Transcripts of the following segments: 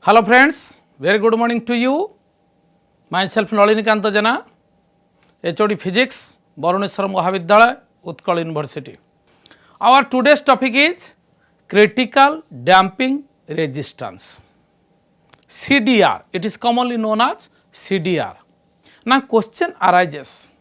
Hello friends, very good morning to you. Myself Nalinikanta Jana, HOD Physics, Bharuneswar Mahavidyalaya, Utkal University. Our today's topic is critical damping resistance. CDR, it is commonly known as CDR. Now question arises,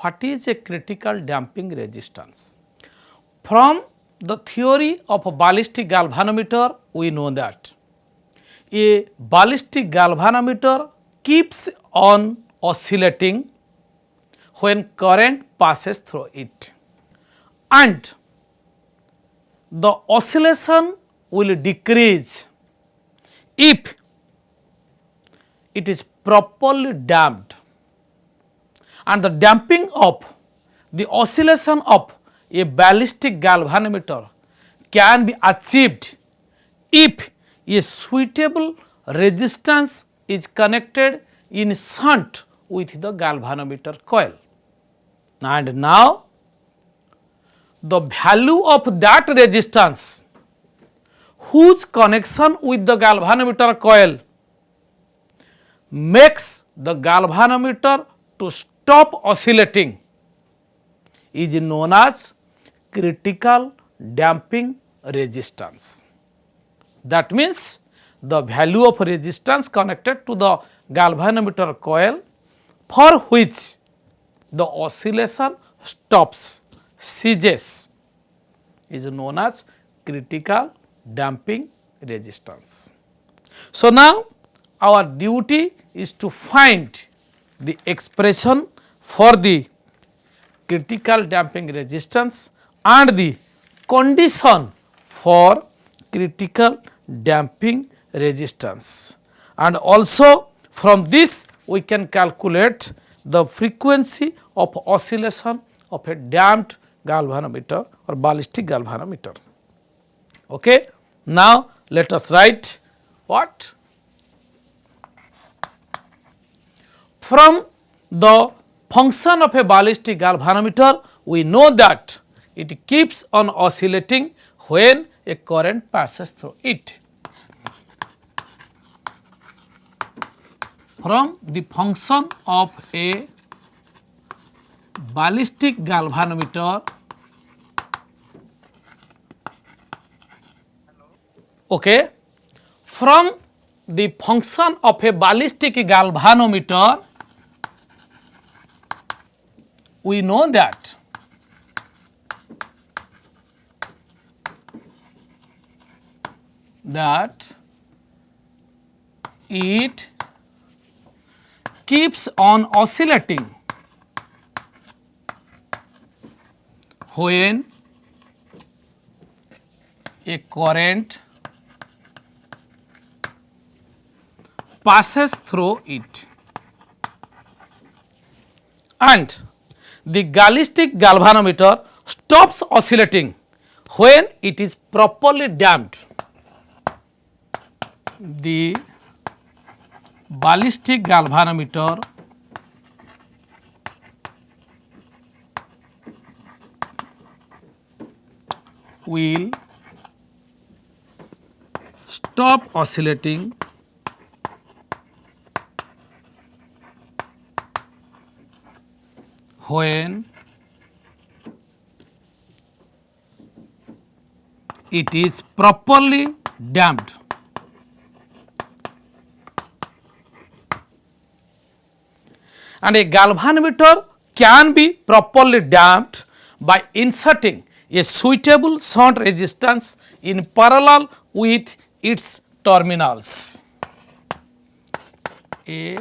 what is a critical damping resistance? From the theory of a ballistic galvanometer, we know that a ballistic galvanometer keeps on oscillating when current passes through it, and the oscillation will decrease if it is properly damped, and the damping of the oscillation of a ballistic galvanometer can be achieved if a suitable resistance is connected in shunt with the galvanometer coil. And now the value of that resistance whose connection with the galvanometer coil makes the galvanometer to stop oscillating is known as critical damping resistance. That means the value of resistance connected to the galvanometer coil for which the oscillation stops, ceases, is known as critical damping resistance. So now our duty is to find the expression for the critical damping resistance and the condition for critical damping resistance, and also from this we can calculate the frequency of oscillation of a damped galvanometer or ballistic galvanometer. Okay. Now let us write what? From the function of a ballistic galvanometer, we know that it keeps on oscillating when a current passes through it. From the function of a ballistic galvanometer, okay, from the function of a ballistic galvanometer, we know that it keeps on oscillating when a current passes through it, and the ballistic galvanometer stops oscillating when it is properly damped. The ballistic galvanometer will stop oscillating when it is properly damped. And a galvanometer can be properly damped by inserting a suitable shunt resistance in parallel with its terminals. A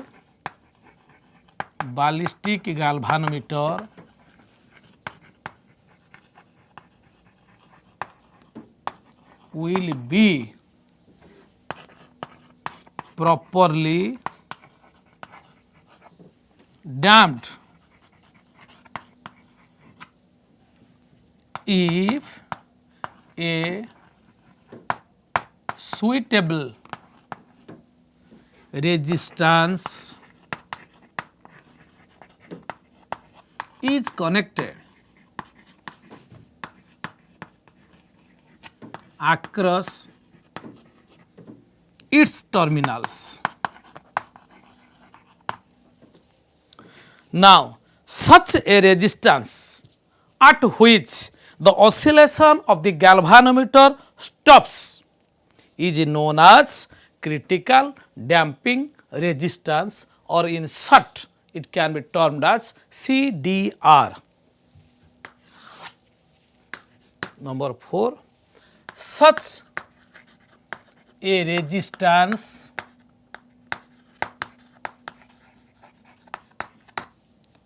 ballistic galvanometer will be properly damped if a suitable resistance is connected across its terminals. Now, such a resistance at which the oscillation of the galvanometer stops is known as critical damping resistance, or in short it can be termed as CDR. Number 4, such a resistance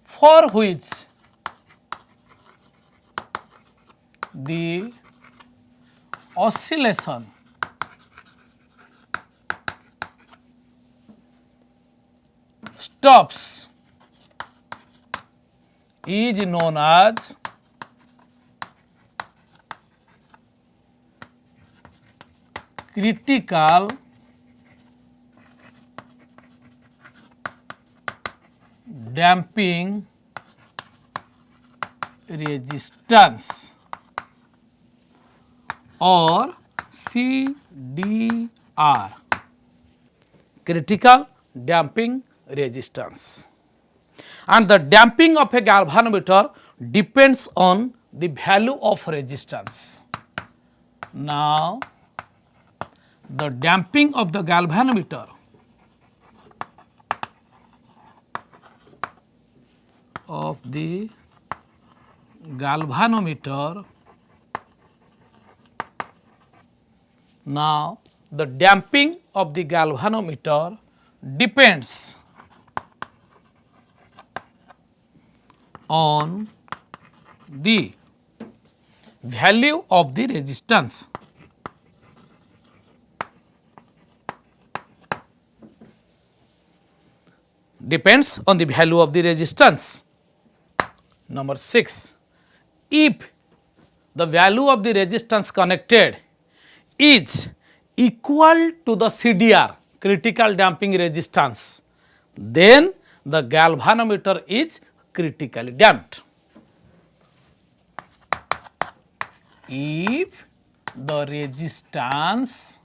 for which the oscillation stops is known as critical damping resistance, or CDR, critical damping resistance. And the damping of a galvanometer depends on the value of resistance. Now, the damping of the galvanometer now the damping of the galvanometer depends on the value of the resistance. Depends on the value of the resistance. Number 6, if the value of the resistance connected is equal to the CDR, critical damping resistance, then the galvanometer is critically damped. If the resistance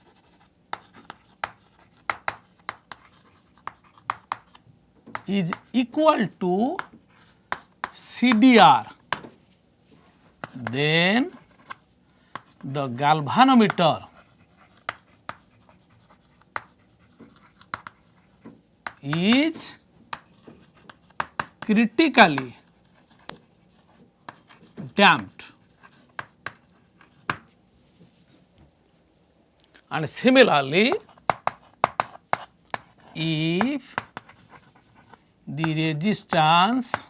is equal to CDR, then the galvanometer is critically damped. And similarly, if the resistance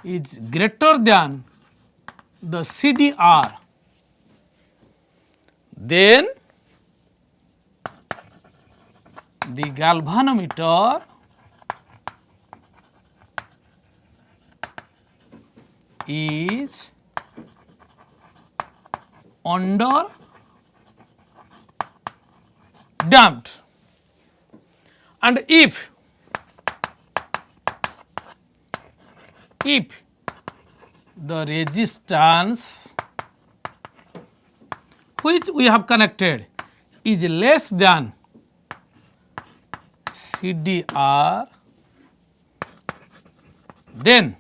is greater than the CDR, then the galvanometer is under damped. And if the resistance which we have connected is less than CDR, then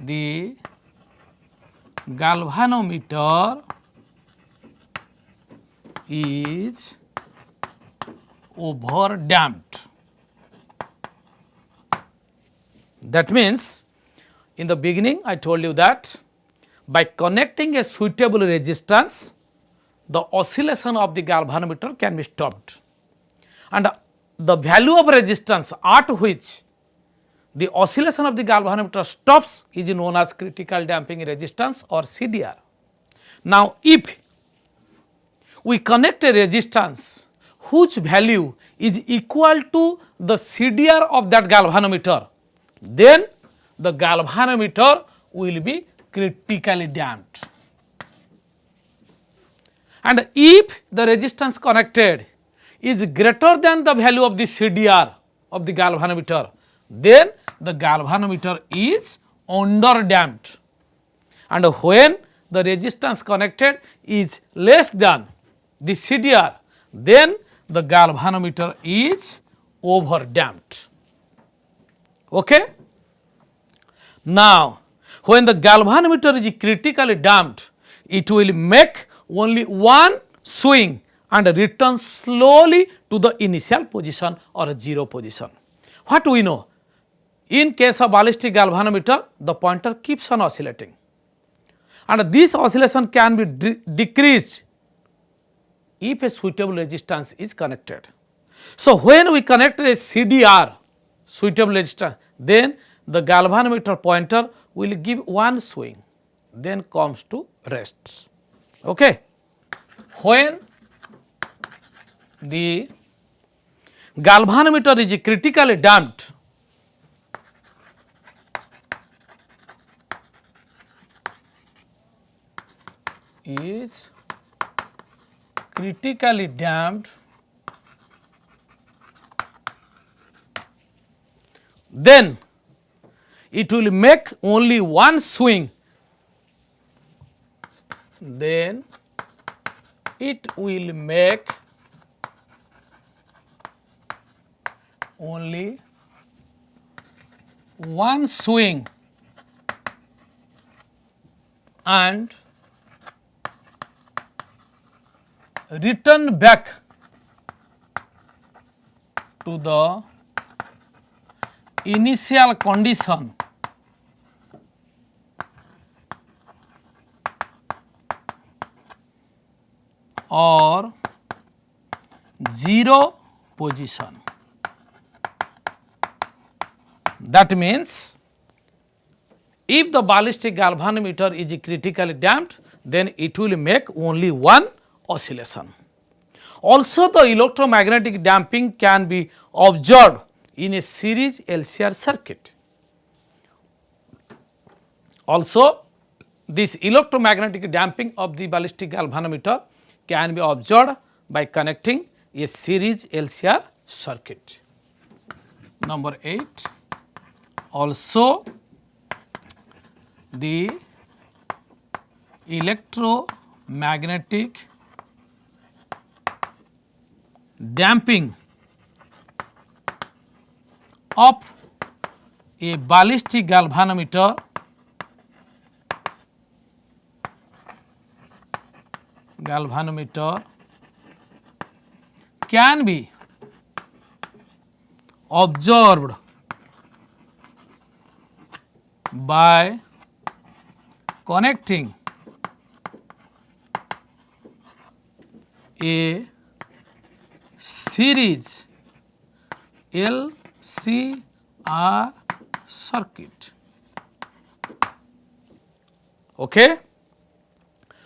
the galvanometer is over damped. That means, in the beginning I told you that by connecting a suitable resistance, the oscillation of the galvanometer can be stopped, and the value of resistance at which the oscillation of the galvanometer stops is known as critical damping resistance, or CDR. Now, if we connect a resistance whose value is equal to the CDR of that galvanometer, then the galvanometer will be critically damped. And if the resistance connected is greater than the value of the CDR of the galvanometer, then the galvanometer is under damped. And when the resistance connected is less than the CDR, then the galvanometer is over damped. Okay? Now, when the galvanometer is critically damped, it will make only one swing and return slowly to the initial position or zero position. What we know? In case of ballistic galvanometer, the pointer keeps on oscillating, and this oscillation can be decreased if a suitable resistance is connected. So, when we connect a CDR, suitable resistance, then the galvanometer pointer will give one swing, then comes to rest. Okay. When the galvanometer is critically damped, then it will make only one swing, then it will make only one swing and return back to the initial condition or zero position. That means, if the ballistic galvanometer is critically damped, then it will make only one oscillation. Also, the electromagnetic damping can be observed in a series LCR circuit. Also, this electromagnetic damping of the ballistic galvanometer can be observed by connecting a series LCR circuit. Number 8, also the electromagnetic damping of a ballistic galvanometer can be observed by connecting a series LCR circuit. Okay.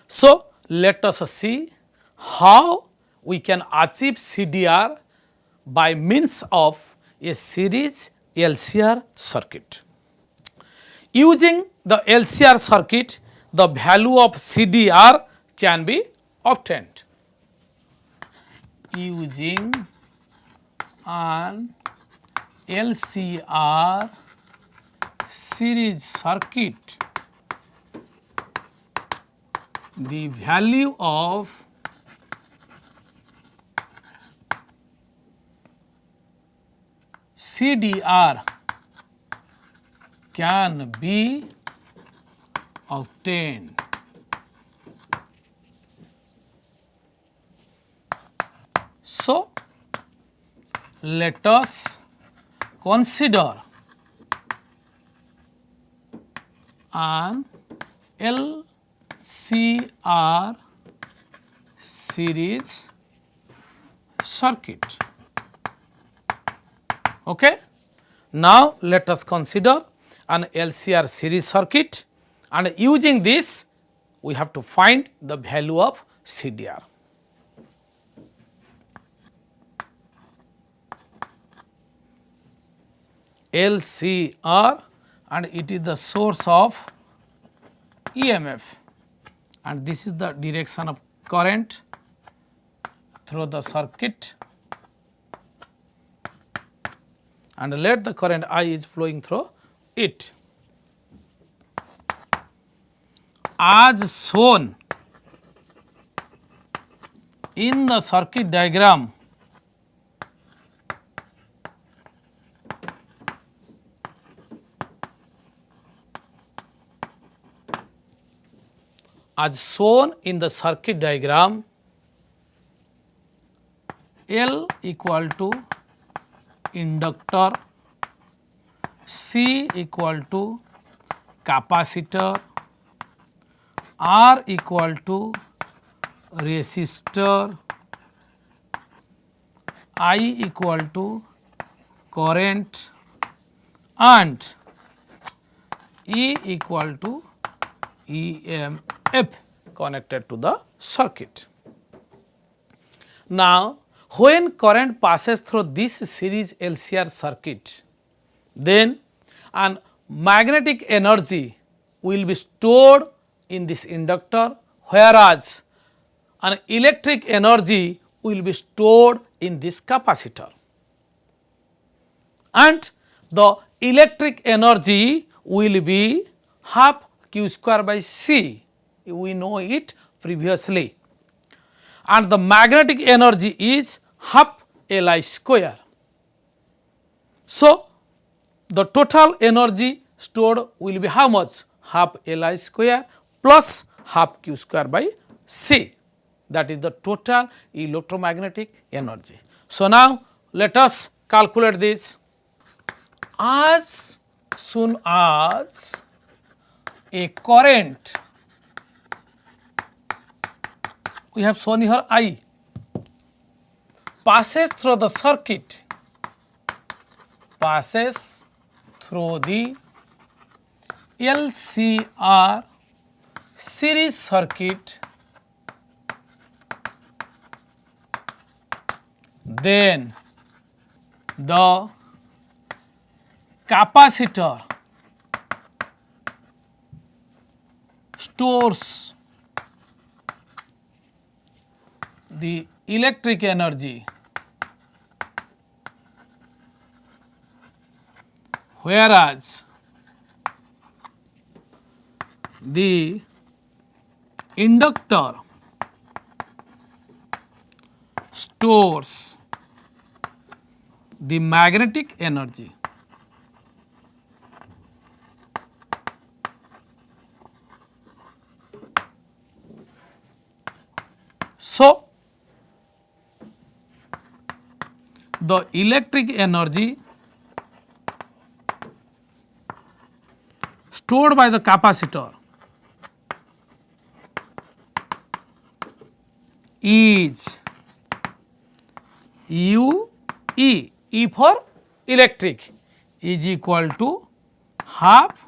So, let us see how we can achieve CDR by means of a series LCR circuit. Using the LCR circuit, the value of CDR can be obtained. Using an LCR series circuit, the value of CDR can be obtained. So, let us consider an LCR series circuit. Okay. Now, let us consider an LCR series circuit, and using this we have to find the value of CDR. LCR, and it is the source of EMF, and this is the direction of current through the circuit, and let the current I is flowing through it. as shown in the circuit diagram, as shown in the circuit diagram, L equal to inductor, C equal to capacitor, R equal to resistor, I equal to current, and E equal to EMF connected to the circuit. Now, when current passes through this series LCR circuit, then an magnetic energy will be stored in this inductor, whereas an electric energy will be stored in this capacitor, and the electric energy will be half q square by c, we know it previously, and the magnetic energy is half Li square. So, the total energy stored will be how much? Half Li square plus half q square by c, that is the total electromagnetic energy. So, now let us calculate this. As soon as a current, we have shown here I, passes through the circuit, passes through the LCR series circuit, then the capacitor stores the electric energy, whereas the inductor stores the magnetic energy. So, the electric energy stored by the capacitor is U E, E for electric, is equal to half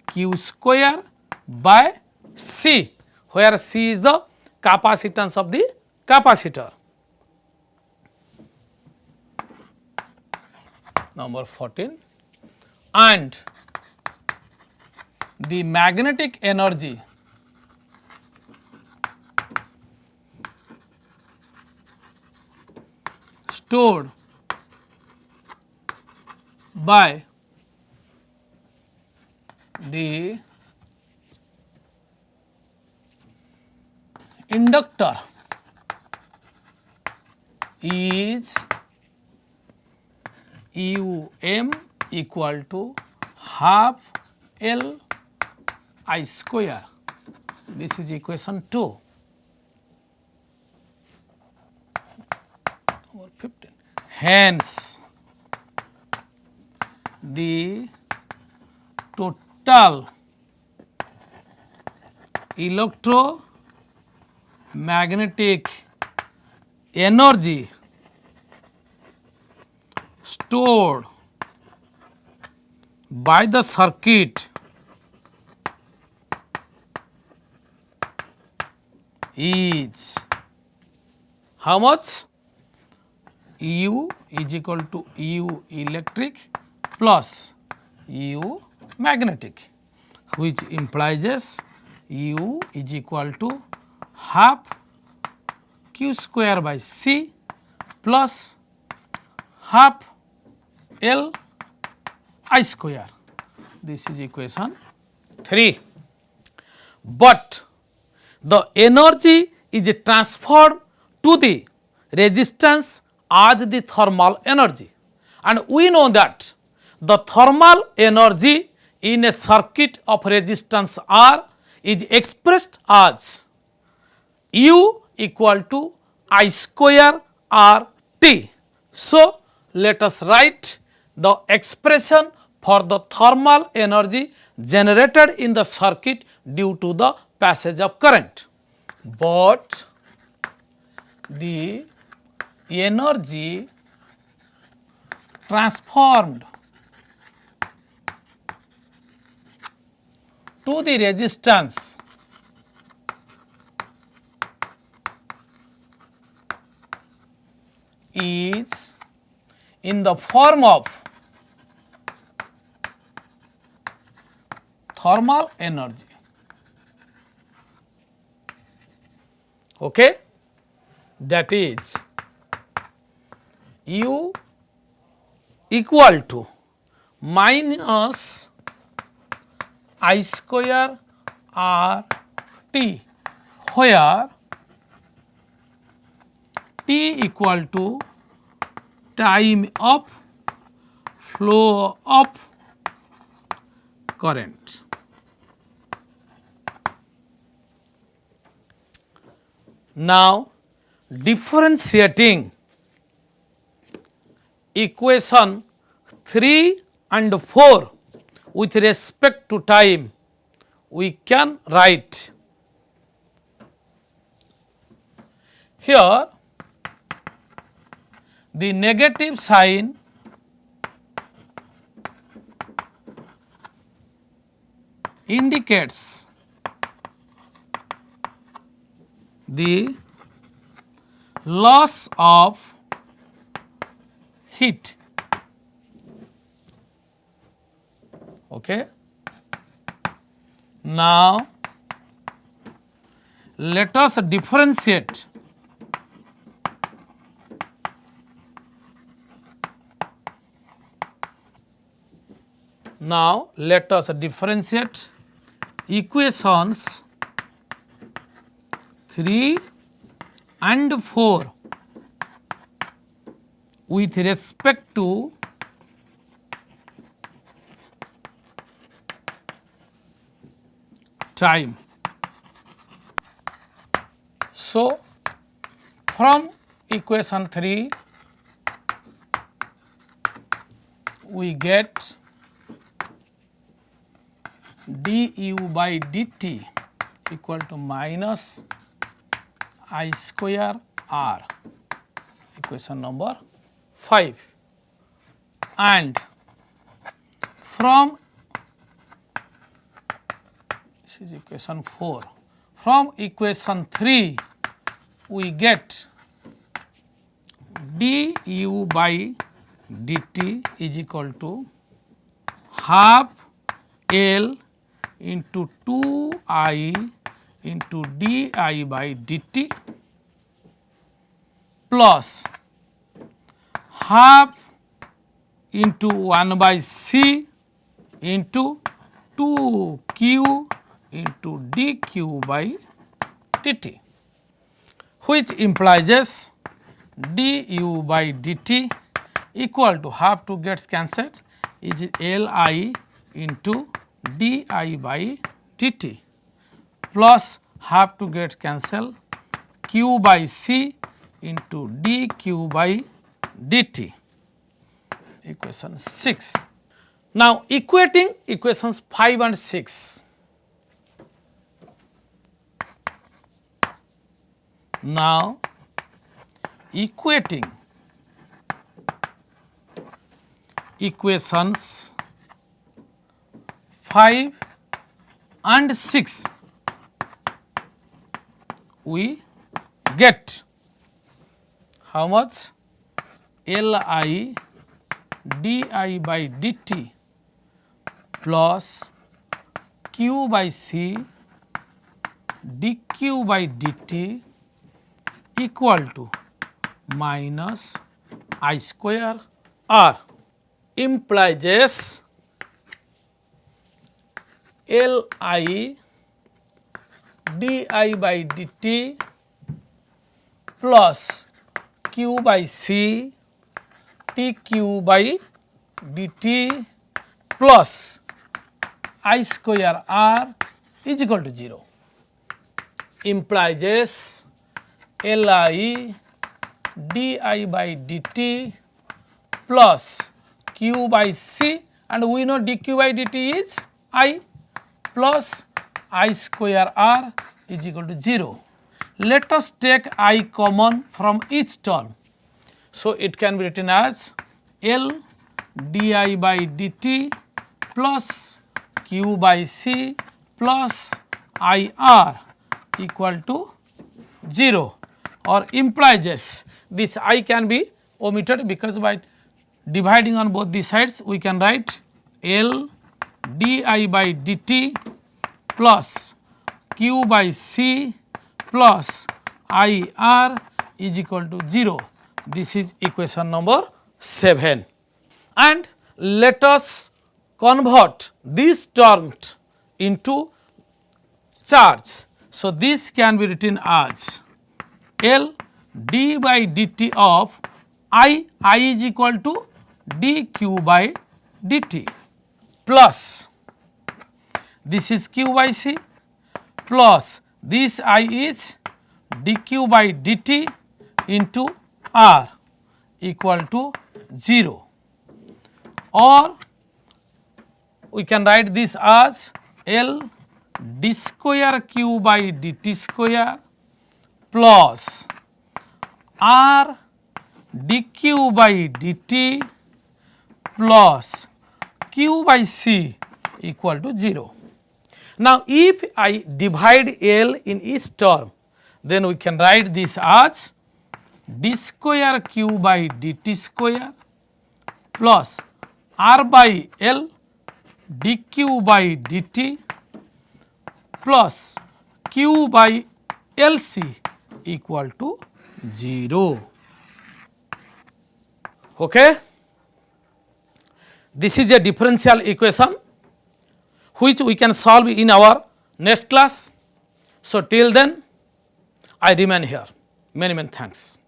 q square by C, where C is the capacitance of the capacitor. Number 14, and the magnetic energy stored by the inductor is Um equal to half L I square. This is equation 2. Number 15. Hence, the total electromagnetic energy stored by the circuit is how much? U is equal to U electric plus U magnetic, which implies U is equal to half q square by C plus half L I square. This is equation 3. but the energy is transferred to the resistance as the thermal energy, and we know that the thermal energy in a circuit of resistance R is expressed as U equal to I square R T. So, let us write the expression for the thermal energy generated in the circuit due to the passage of current. But the energy transformed to the resistance is in the form of thermal energy. Okay? That is U equal to minus I square R T, where T equal to time of flow of current. Now, differentiating equation 3 and 4 with respect to time, we can write here the negative sign indicates the loss of heat. Okay. Now, let us differentiate equations 3 and 4 with respect to time. So, from equation 3 we get du by dt equal to minus I square R, equation number 5, and from this is equation 4, from equation 3 we get du by dt is equal to half L into 2I into di by dt plus half into 1 by C into 2Q into dq by dt, which implies du by dt equal to half to gets cancelled is Li into di by dt plus half to get cancelled q by C into dq by dt, equation 6. Now, equating equations 5 and 6. Now, equating equations 5 and 6, we get how much? Li di by dt plus q by C dq by dt equal to minus I square R, implies Li di by dt plus q by c tq by dt plus I square r is equal to 0 implies Li di by dt plus q by c, and we know dq by dt is I plus I square r is equal to 0. Let us take I common from each term. So, it can be written as L di by dt plus q by c plus I r equal to 0, or implies this I can be omitted, because by dividing on both the sides we can write L di by dt plus q by c plus I r is equal to 0. This is equation number 7. And let us convert this term into charge. So, this can be written as L d by dt of I is equal to dq by dt plus this is q by c plus this I is dq by dt into r equal to 0, or we can write this as L d square q by dt square plus r dq by dt plus q by c equal to 0. Now, if I divide L in each term, then we can write this as d square q by dt square plus r by L dq by dt plus q by LC equal to 0. Okay? This is a differential equation which we can solve in our next class. So, till then I remain here. Many thanks.